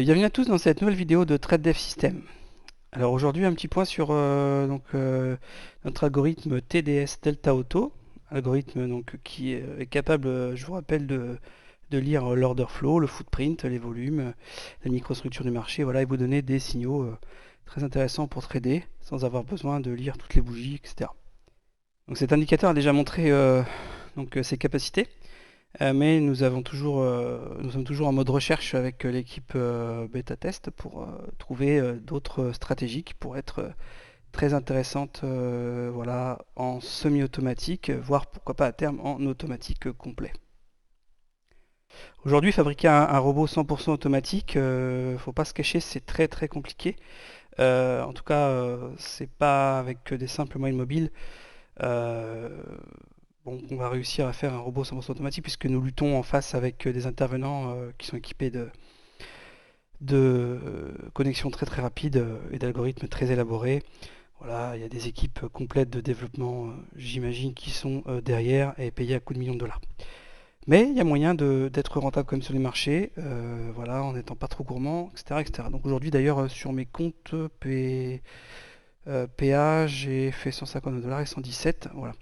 Bienvenue à tous dans cette nouvelle vidéo de TradeDev System. Alors aujourd'hui un petit point sur notre algorithme TDS Delta Auto, algorithme donc qui est capable, je vous rappelle, de lire l'order flow, le footprint, les volumes, la microstructure du marché, voilà, et vous donner des signaux très intéressants pour trader sans avoir besoin de lire toutes les bougies, etc. Donc cet indicateur a déjà montré ses capacités. Mais nous sommes toujours en mode recherche avec l'équipe bêta test pour trouver d'autres stratégies qui pourraient être très intéressantes voilà, en semi-automatique, voire pourquoi pas à terme en automatique complet. Aujourd'hui, fabriquer un robot 100% automatique, faut pas se cacher, c'est très très compliqué. En tout cas, c'est pas avec des simples moyens mobiles. Bon, on va réussir à faire un robot 100% automatique puisque nous luttons en face avec des intervenants qui sont équipés de connexions très très rapides et d'algorithmes très élaborés. Voilà, il y a des équipes complètes de développement, j'imagine, qui sont derrière et payées à coups de millions de dollars. Mais il y a moyen d'être rentable comme sur les marchés, voilà, en n'étant pas trop gourmand, etc., etc. Donc aujourd'hui d'ailleurs sur mes comptes PA, j'ai fait 150 $ et 117, voilà.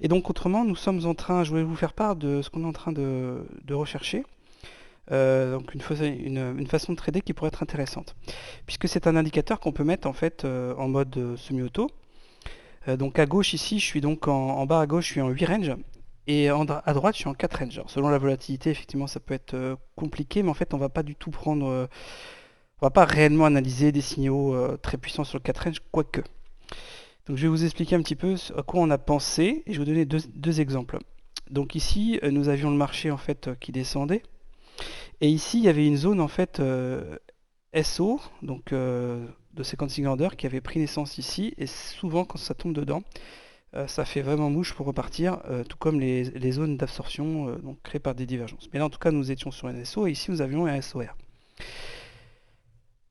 Et donc autrement, nous sommes en train, je voulais vous faire part de ce qu'on est en train de rechercher. Donc une façon de trader qui pourrait être intéressante. Puisque c'est un indicateur qu'on peut mettre en fait en mode semi-auto. Donc à gauche ici, je suis donc en bas à gauche, je suis en 8 range. Et à droite, je suis en 4 range. Alors, selon la volatilité, effectivement, ça peut être compliqué, mais en fait, on va pas du tout prendre... on va pas réellement analyser des signaux très puissants sur le 4 range, quoique. Donc je vais vous expliquer un petit peu à quoi on a pensé et je vais vous donner deux exemples. Donc ici, nous avions le marché en fait qui descendait et ici il y avait une zone en fait SO, donc de séquencing order qui avait pris naissance ici et souvent quand ça tombe dedans, ça fait vraiment mouche pour repartir, tout comme les zones d'absorption donc créées par des divergences. Mais là en tout cas nous étions sur un SO et ici nous avions un SOR.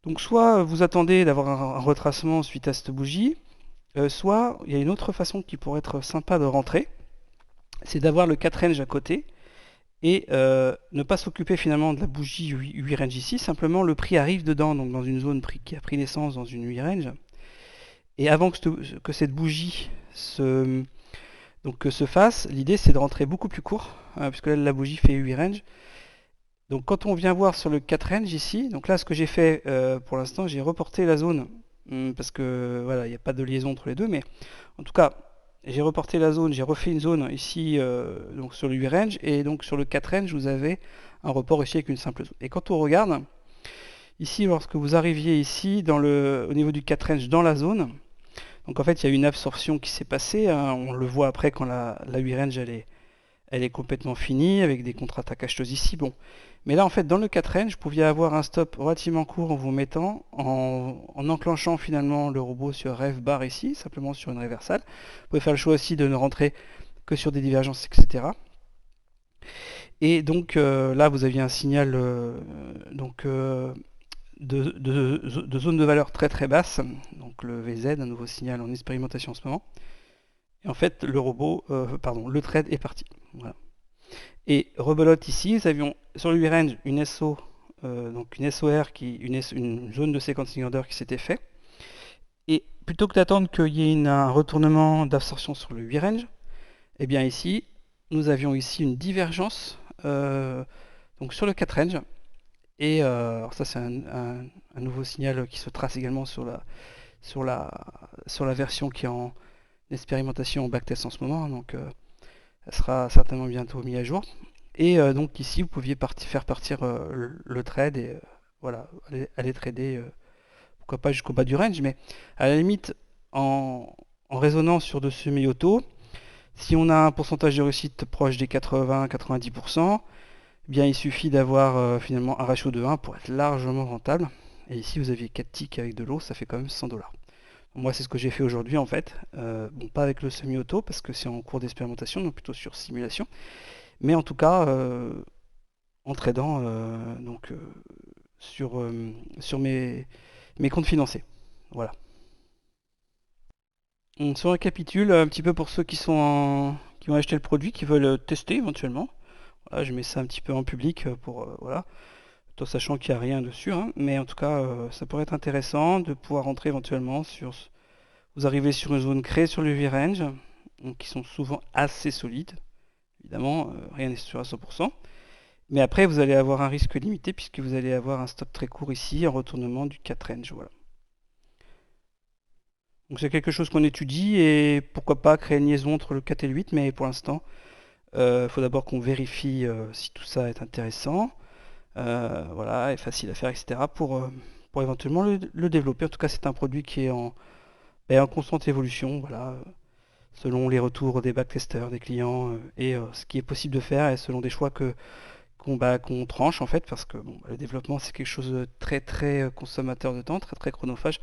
Donc soit vous attendez d'avoir un retracement suite à cette bougie, soit il y a une autre façon qui pourrait être sympa de rentrer, c'est d'avoir le 4 range à côté et ne pas s'occuper finalement de la bougie 8 range ici, simplement le prix arrive dedans, donc dans une zone qui a pris naissance dans une 8 range. Et avant que cette bougie se fasse, l'idée c'est de rentrer beaucoup plus court, puisque là la bougie fait 8 range. Donc quand on vient voir sur le 4 range ici, donc là ce que j'ai fait pour l'instant, j'ai reporté la zone, parce que voilà, il n'y a pas de liaison entre les deux, mais en tout cas, j'ai reporté la zone, j'ai refait une zone ici donc sur le 8 range, et donc sur le 4 range, vous avez un report ici avec une simple zone. Et quand on regarde, ici, lorsque vous arriviez ici, au niveau du 4 range, dans la zone, donc en fait, il y a une absorption qui s'est passée, hein, on le voit après quand la 8 range, elle est complètement finie, avec des contre-attaques acheteuses ici, bon. Mais là, en fait, dans le 4 range, vous pouviez avoir un stop relativement court en vous mettant, en enclenchant finalement le robot sur ref bar ici, simplement sur une réversale. Vous pouvez faire le choix aussi de ne rentrer que sur des divergences, etc. Et donc là, vous aviez un signal de zone de valeur très très basse, donc le VZ, un nouveau signal en expérimentation en ce moment. Et en fait, le trade est parti. Voilà. Et rebelote ici, nous avions sur le 8 range une SO, donc une SOR, une zone de sequencing order qui s'était fait. Et plutôt que d'attendre qu'il y ait un retournement d'absorption sur le 8 range, eh bien ici, nous avions ici une divergence donc sur le 4 range. Et alors ça c'est un nouveau signal qui se trace également sur la version qui est en expérimentation en backtest en ce moment. Donc elle sera certainement bientôt mise à jour. Et donc ici, vous pouviez faire partir le trade et voilà, aller trader, pourquoi pas jusqu'au bas du range, mais à la limite, en raisonnant sur de semi-auto, si on a un pourcentage de réussite proche des 80-90%, eh bien il suffit d'avoir finalement un ratio de 1 pour être largement rentable. Et ici, vous aviez 4 ticks avec de l'eau, ça fait quand même 100 $. Moi, c'est ce que j'ai fait aujourd'hui en fait. Bon, pas avec le semi-auto parce que c'est en cours d'expérimentation, donc plutôt sur simulation. Mais en tout cas, en tradant sur mes comptes financiers. Voilà. On se récapitule un petit peu pour ceux qui ont acheté le produit, qui veulent tester éventuellement. Voilà, je mets ça un petit peu en public pour voilà. tout en sachant qu'il n'y a rien dessus, hein, mais en tout cas, ça pourrait être intéressant de pouvoir rentrer éventuellement sur... Vous arrivez sur une zone créée sur le V-Range, donc qui sont souvent assez solides. Évidemment, rien n'est sûr à 100%. Mais après, vous allez avoir un risque limité puisque vous allez avoir un stop très court ici, en retournement du 4 range. Voilà. Donc c'est quelque chose qu'on étudie et pourquoi pas créer une liaison entre le 4 et le 8, mais pour l'instant, il faut d'abord qu'on vérifie si tout ça est intéressant, voilà, est facile à faire, etc. Pour éventuellement le développer. En tout cas, c'est un produit qui est en constante évolution, voilà, selon les retours des backtesters, des clients et ce qui est possible de faire et selon des choix qu'on tranche en fait, parce que bon, le développement c'est quelque chose de très très consommateur de temps, très très chronophage.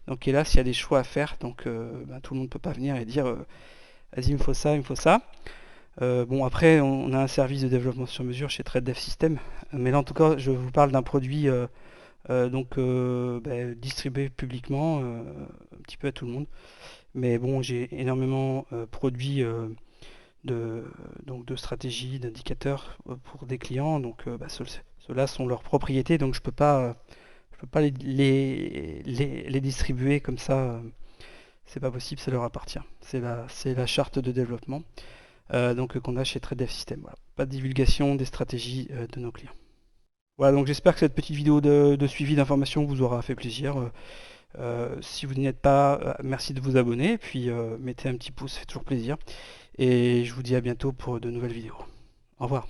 Donc et là, s'il y a des choix à faire, donc tout le monde ne peut pas venir et dire vas-y, il me faut ça, il me faut ça. Bon, après, on a un service de développement sur mesure chez Trade Dev System, mais là en tout cas, je vous parle d'un produit distribué publiquement un petit peu à tout le monde. Mais bon, j'ai énormément produit de, donc de stratégies, d'indicateurs pour des clients. Donc ceux-là sont leurs propriétés, donc je peux pas les distribuer comme ça. C'est pas possible, ça leur appartient. C'est la charte de développement qu'on a chez TradeDev System. Voilà. Pas de divulgation des stratégies de nos clients. Voilà, donc j'espère que cette petite vidéo de suivi d'information vous aura fait plaisir. Si vous n'y êtes pas, merci de vous abonner, puis mettez un petit pouce, ça fait toujours plaisir. Et je vous dis à bientôt pour de nouvelles vidéos. Au revoir.